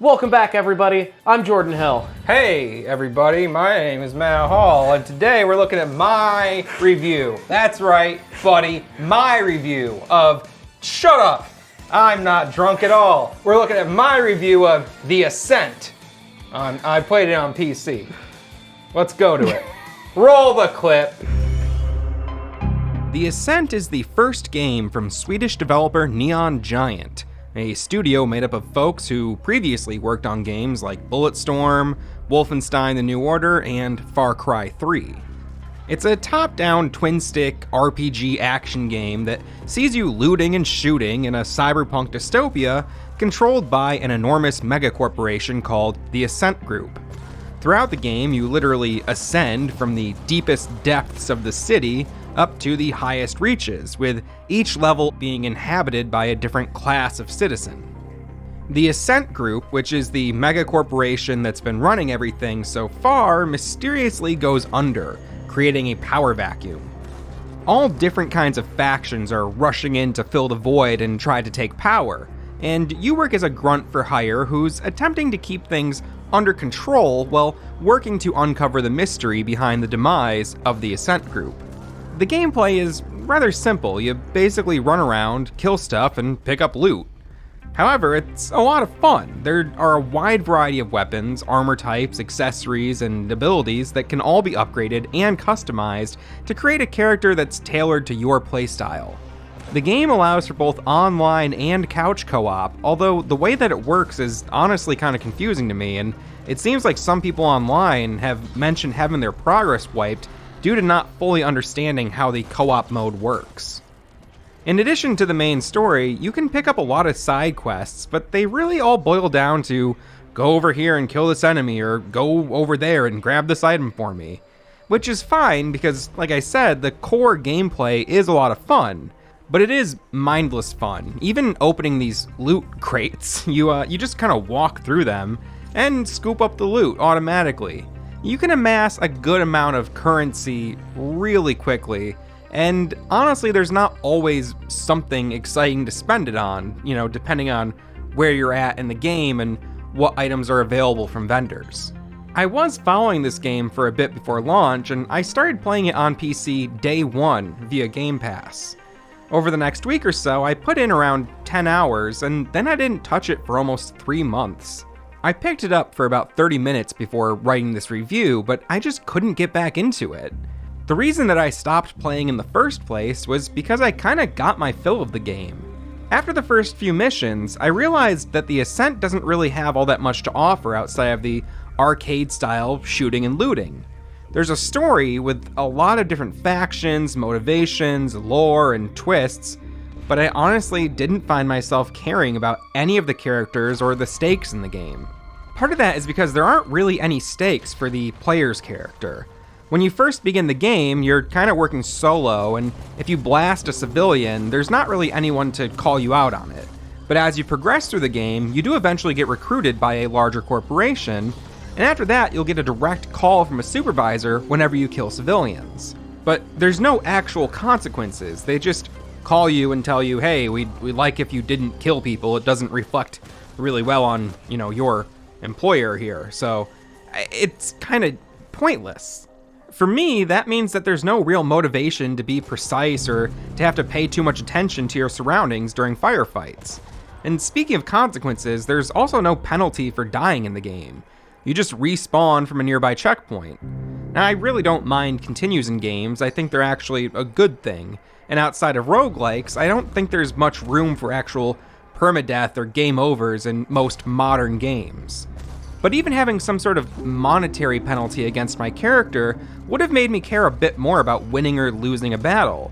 Welcome back, everybody. I'm Jordan Hill. Hey, everybody. My name is Matt Hall, and today we're looking at my review. That's right, buddy. My review of... Shut up! I'm not drunk at all. We're looking at my review of The Ascent. I played it on PC. Let's go to it. Roll the clip. The Ascent is the first game from Swedish developer Neon Giant, a studio made up of folks who previously worked on games like Bulletstorm, Wolfenstein: The New Order, and Far Cry 3. It's a top-down twin-stick RPG action game that sees you looting and shooting in a cyberpunk dystopia controlled by an enormous megacorporation called the Ascent Group. Throughout the game, you literally ascend from the deepest depths of the city up to the highest reaches, with each level being inhabited by a different class of citizen. The Ascent Group, which is the megacorporation that's been running everything so far, mysteriously goes under, creating a power vacuum. All different kinds of factions are rushing in to fill the void and try to take power, and you work as a grunt for hire who's attempting to keep things under control while working to uncover the mystery behind the demise of the Ascent Group. The gameplay is rather simple. You basically run around, kill stuff, and pick up loot. However, it's a lot of fun. There are a wide variety of weapons, armor types, accessories, and abilities that can all be upgraded and customized to create a character that's tailored to your playstyle. The game allows for both online and couch co-op, although the way that it works is honestly kind of confusing to me, and it seems like some people online have mentioned having their progress wiped due to not fully understanding how the co-op mode works. In addition to the main story, you can pick up a lot of side quests, but they really all boil down to go over here and kill this enemy, or go over there and grab this item for me. Which is fine because, like I said, the core gameplay is a lot of fun, but it is mindless fun. Even opening these loot crates, you just kind of walk through them and scoop up the loot automatically. You can amass a good amount of currency really quickly, and honestly, there's not always something exciting to spend it on, depending on where you're at in the game and what items are available from vendors. I was following this game for a bit before launch, and I started playing it on PC day one via Game Pass. Over the next week or so, I put in around 10 hours, and then I didn't touch it for almost 3 months. I picked it up for about 30 minutes before writing this review, but I just couldn't get back into it. The reason that I stopped playing in the first place was because I kinda got my fill of the game. After the first few missions, I realized that the Ascent doesn't really have all that much to offer outside of the arcade-style shooting and looting. There's a story with a lot of different factions, motivations, lore, and twists, but I honestly didn't find myself caring about any of the characters or the stakes in the game. Part of that is because there aren't really any stakes for the player's character. When you first begin the game, you're kind of working solo, and if you blast a civilian, there's not really anyone to call you out on it. But as you progress through the game, you do eventually get recruited by a larger corporation, and after that, you'll get a direct call from a supervisor whenever you kill civilians. But there's no actual consequences. They just call you and tell you, hey, we'd like if you didn't kill people. It doesn't reflect really well on, your employer here. So it's kind of pointless. For me, that means that there's no real motivation to be precise or to have to pay too much attention to your surroundings during firefights. And speaking of consequences, there's also no penalty for dying in the game. You just respawn from a nearby checkpoint. Now, I really don't mind continues in games. I think they're actually a good thing. And outside of roguelikes, I don't think there's much room for actual permadeath or game overs in most modern games. But even having some sort of monetary penalty against my character would have made me care a bit more about winning or losing a battle.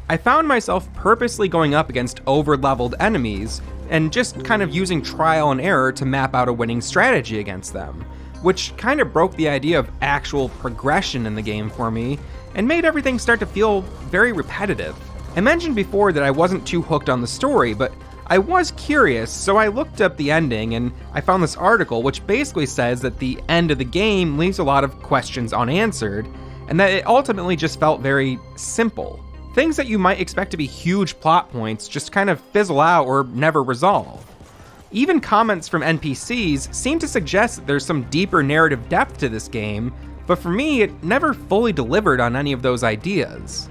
I found myself purposely going up against over-leveled enemies and just kind of using trial and error to map out a winning strategy against them, which kind of broke the idea of actual progression in the game for me and made everything start to feel very repetitive. I mentioned before that I wasn't too hooked on the story, but I was curious, so I looked up the ending and I found this article which basically says that the end of the game leaves a lot of questions unanswered, and that it ultimately just felt very simple. Things that you might expect to be huge plot points just kind of fizzle out or never resolve. Even comments from NPCs seem to suggest that there's some deeper narrative depth to this game, but for me, it never fully delivered on any of those ideas.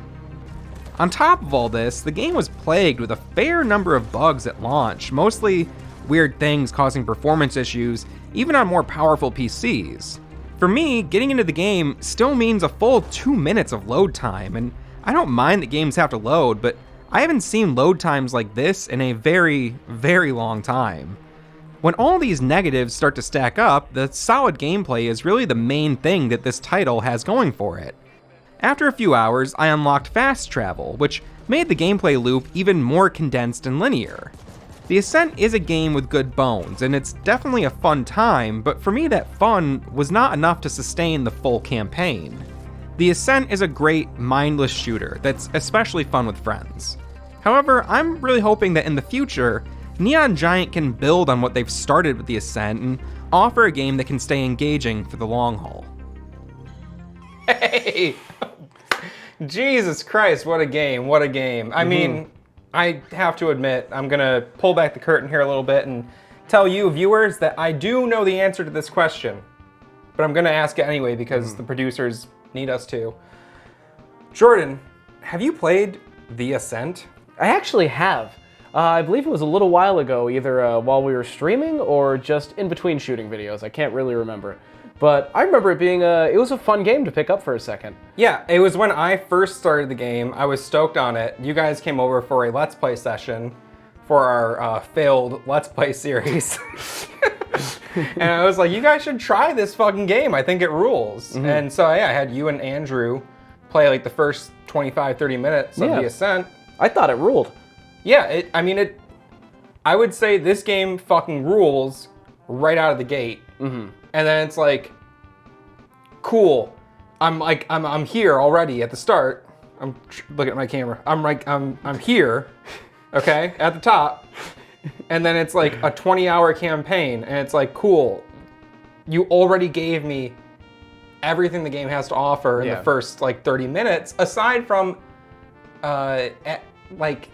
On top of all this, the game was plagued with a fair number of bugs at launch, mostly weird things causing performance issues, even on more powerful PCs. For me, getting into the game still means a full 2 minutes of load time, and I don't mind that games have to load, but I haven't seen load times like this in a very, very long time. When all these negatives start to stack up, the solid gameplay is really the main thing that this title has going for it. After a few hours, I unlocked fast travel, which made the gameplay loop even more condensed and linear. The Ascent is a game with good bones, and it's definitely a fun time, but for me that fun was not enough to sustain the full campaign. The Ascent is a great, mindless shooter that's especially fun with friends. However, I'm really hoping that in the future, Neon Giant can build on what they've started with the Ascent and offer a game that can stay engaging for the long haul. Hey! Jesus Christ, what a game, what a game. I mean, I have to admit, I'm gonna pull back the curtain here a little bit and tell you viewers that I do know the answer to this question, but I'm gonna ask it anyway because the producers need us to. Jordan, have you played The Ascent? I actually have. I believe it was a little while ago, either while we were streaming or just in between shooting videos. I can't really remember. But I remember it being it was a fun game to pick up for a second. Yeah, it was when I first started the game. I was stoked on it. You guys came over for a Let's Play session for our failed Let's Play series. And I was like, you guys should try this fucking game. I think it rules. And so yeah, I had you and Andrew play like the first 25, 30 minutes of The Ascent. I thought it ruled. Yeah, I would say this game fucking rules right out of the gate. And then it's like, cool. I'm here already at the start. I'm looking at my camera. I'm here, okay, at the top. And then it's like a 20-hour campaign, and it's like, cool. You already gave me everything the game has to offer in the first like 30 minutes, aside from, like,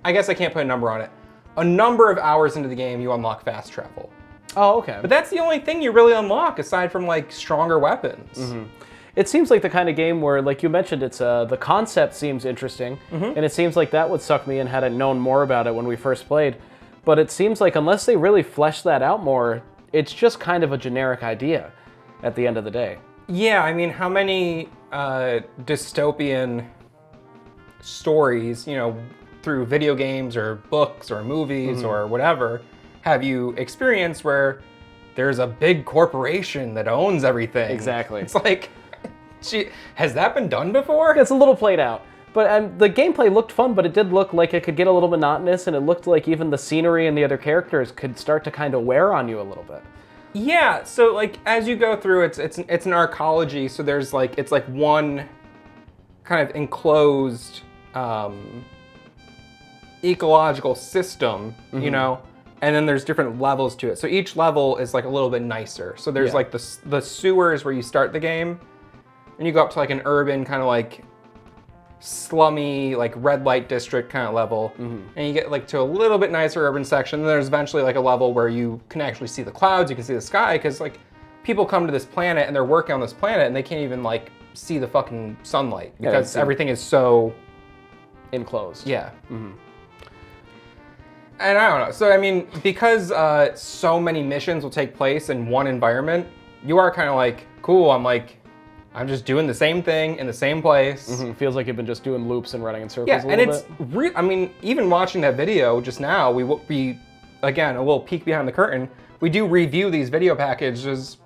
I guess I can't put a number on it. A number of hours into the game, you unlock fast travel. Oh, okay. But that's the only thing you really unlock aside from like stronger weapons. It seems like the kind of game where, like you mentioned, it's the concept seems interesting, and it seems like that would suck me in had I known more about it when we first played. But it seems like unless they really flesh that out more, it's just kind of a generic idea at the end of the day. Yeah, I mean, how many dystopian stories, you know, through video games or books or movies or whatever, have you experienced where there's a big corporation that owns everything? Exactly. It's like, has that been done before? It's a little played out. But the gameplay looked fun, but it did look like it could get a little monotonous, and it looked like even the scenery and the other characters could start to kind of wear on you a little bit. Yeah, so like as you go through, it's an arcology, so there's like, it's like one kind of enclosed ecological system, you know, and then there's different levels to it. So each level is like a little bit nicer. So there's like the sewers where you start the game, and you go up to like an urban kind of like slummy, like red light district kind of level, and you get like to a little bit nicer urban section. Then there's eventually like a level where you can actually see the clouds, you can see the sky, because like people come to this planet and they're working on this planet and they can't even like see the fucking sunlight because everything is so enclosed. Yeah. And I don't know. So I mean, because so many missions will take place in one environment, you are kind of like, cool. I'm just doing the same thing in the same place. Feels like you've been just doing loops and running in circles Yeah, a and little it's bit. I mean, even watching that video just now, again, a little peek behind the curtain. We do review these video packages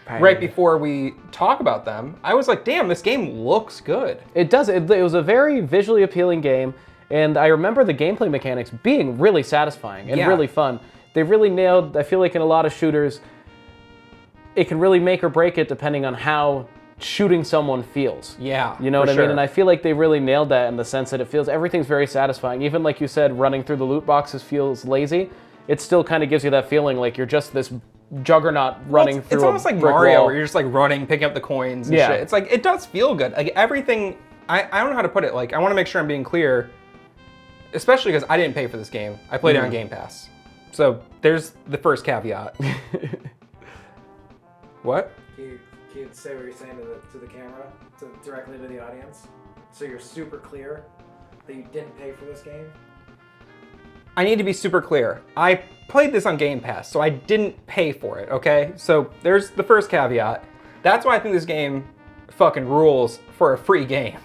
right before we talk about them. I was like, damn, this game looks good. It does. It was a very visually appealing game, and I remember the gameplay mechanics being really satisfying and really fun. They really nailed, I feel like in a lot of shooters, it can really make or break it depending on how shooting someone feels. Yeah, you know what I mean? And I feel like they really nailed that in the sense that everything's very satisfying. Even like you said, running through the loot boxes feels lazy. It still kind of gives you that feeling like you're just this juggernaut running through. It's almost like Mario, where you're just like running, picking up the coins and shit. It's like, it does feel good. Like everything, I don't know how to put it. Like, I want to make sure I'm being clear, especially because I didn't pay for this game. I played it on Game Pass. So there's the first caveat. What? Can you say what you're saying to the camera, directly to the audience? So you're super clear that you didn't pay for this game? I need to be super clear. I played this on Game Pass, so I didn't pay for it, okay? So there's the first caveat. That's why I think this game fucking rules for a free game.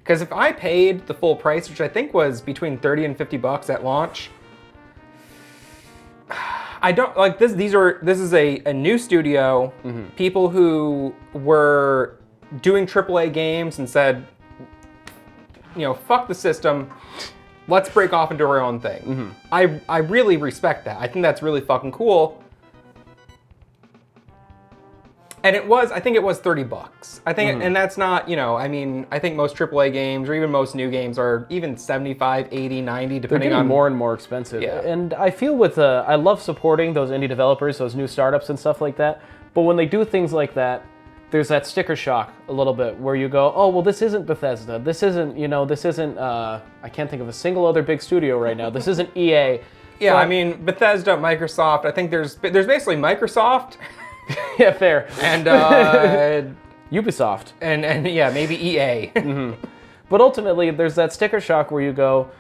Because if I paid the full price, which I think was between 30 and 50 bucks at launch, I don't like this. This is a new studio, people who were doing AAA games and said, fuck the system. Let's break off and do our own thing. I really respect that. I think that's really fucking cool. And I think it was 30 bucks. I think, and that's not, I think most AAA games or even most new games are even 75, 80, 90, depending on... more and more expensive. Yeah. And I feel I love supporting those indie developers, those new startups and stuff like that. But when they do things like that, there's that sticker shock a little bit where you go, oh, well, this isn't Bethesda. This isn't, I can't think of a single other big studio right now. This isn't EA. Yeah, I mean, Bethesda, Microsoft, I think there's basically Microsoft. Yeah, fair. And Ubisoft. And yeah, maybe EA. But ultimately, there's that sticker shock where you go,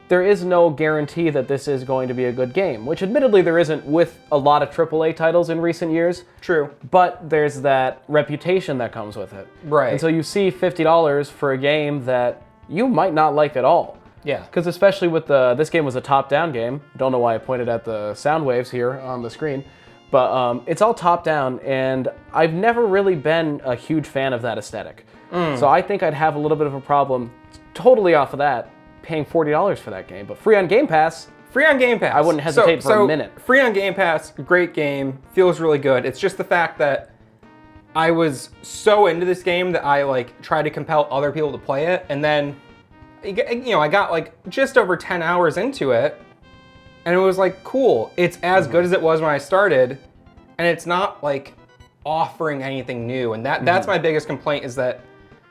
there is no guarantee that this is going to be a good game, which admittedly there isn't with a lot of AAA titles in recent years. True. But there's that reputation that comes with it. Right. And so you see $50 for a game that you might not like at all. Yeah. Because especially with this game was a top-down game. Don't know why I pointed at the sound waves here on the screen. But it's all top-down, and I've never really been a huge fan of that aesthetic. So I think I'd have a little bit of a problem, totally off of that, paying $40 for that game. But free on Game Pass. Free on Game Pass. I wouldn't hesitate for a minute. Free on Game Pass, great game, feels really good. It's just the fact that I was so into this game that I tried to compel other people to play it, and then I got just over 10 hours into it, and it was cool. It's as good as it was when I started, and it's not offering anything new. And that's my biggest complaint, is that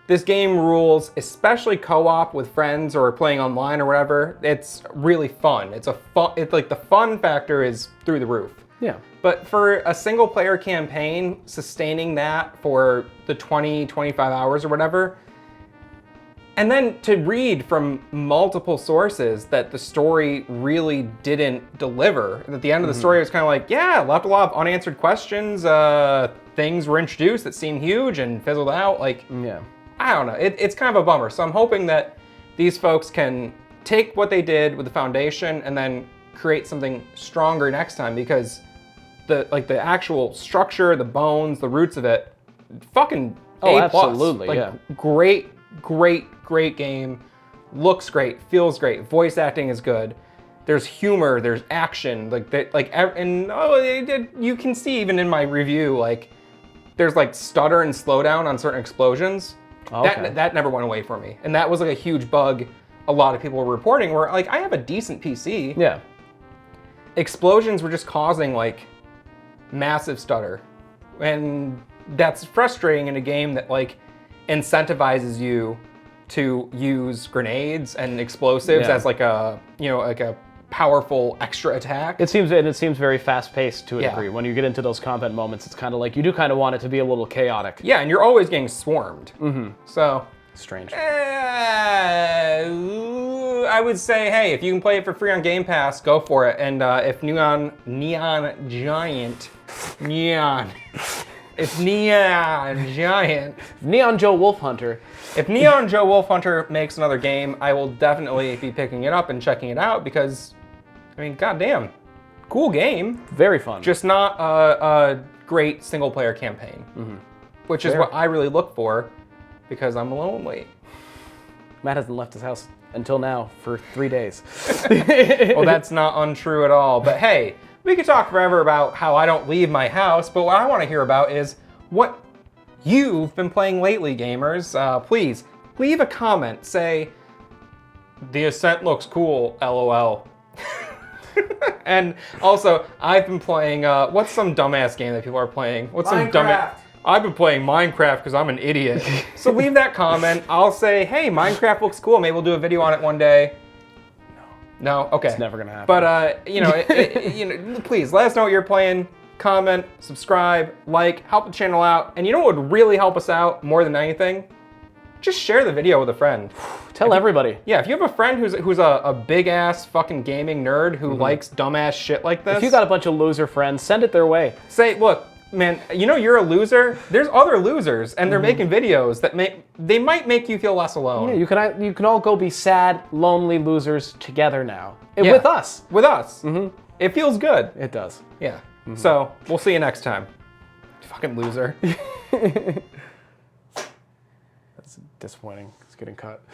this game rules, especially co-op with friends or playing online or whatever. It's really fun. It's the fun factor is through the roof. Yeah. But for a single player campaign, sustaining that for the 20, 25 hours or whatever, and then to read from multiple sources that the story really didn't deliver. At the end of the story, it was kind of left a lot of unanswered questions. Things were introduced that seemed huge and fizzled out. Yeah. I don't know. It's kind of a bummer. So I'm hoping that these folks can take what they did with the foundation and then create something stronger next time, because the actual structure, the bones, the roots of it, fucking A+. Absolutely, yeah. Great game. Looks great, feels great. Voice acting is good. There's humor, there's action, you can see even in my review, there's stutter and slowdown on certain explosions. Okay. That never went away for me. And that was a huge bug a lot of people were reporting, where I have a decent PC. Yeah. Explosions were just causing massive stutter. And that's frustrating in a game that incentivizes you to use grenades and explosives as a powerful extra attack. It seems very fast-paced to a degree. When you get into those combat moments, it's kind of you do kind of want it to be a little chaotic. Yeah, and you're always getting swarmed. So Strange. I would say, hey, if you can play it for free on Game Pass, go for it. And if Neon Giant Neon Joe Wolf Hunter. If Neon Joe Wolf Hunter makes another game, I will definitely be picking it up and checking it out, because, goddamn, cool game. Very fun. Just not a great single-player campaign, which is what I really look for, because I'm lonely. Matt hasn't left his house until now for 3 days. Well, that's not untrue at all. But hey, we could talk forever about how I don't leave my house, but what I want to hear about is what you've been playing lately, gamers. Please, leave a comment. Say, the Ascent looks cool, LOL. And also, I've been playing, what's some dumbass game that people are playing? What's some dumbass? I've been playing Minecraft because I'm an idiot. So leave that comment. I'll say, hey, Minecraft looks cool. Maybe we'll do a video on it one day. No? Okay. It's never gonna happen. But, you know, please let us know what you're playing. Comment, subscribe, like, help the channel out. And you know what would really help us out more than anything? Just share the video with a friend. Tell everybody. Yeah, if you have a friend who's a big-ass fucking gaming nerd who likes dumbass shit like this. If you got a bunch of loser friends, send it their way. Say, look, man, you know you're a loser? There's other losers, and they're making videos that they might make you feel less alone. Yeah, you can all go be sad, lonely losers together now. Yeah. With us. With us. It feels good. It does. Yeah. So, we'll see you next time. Fucking loser. That's disappointing. It's getting cut.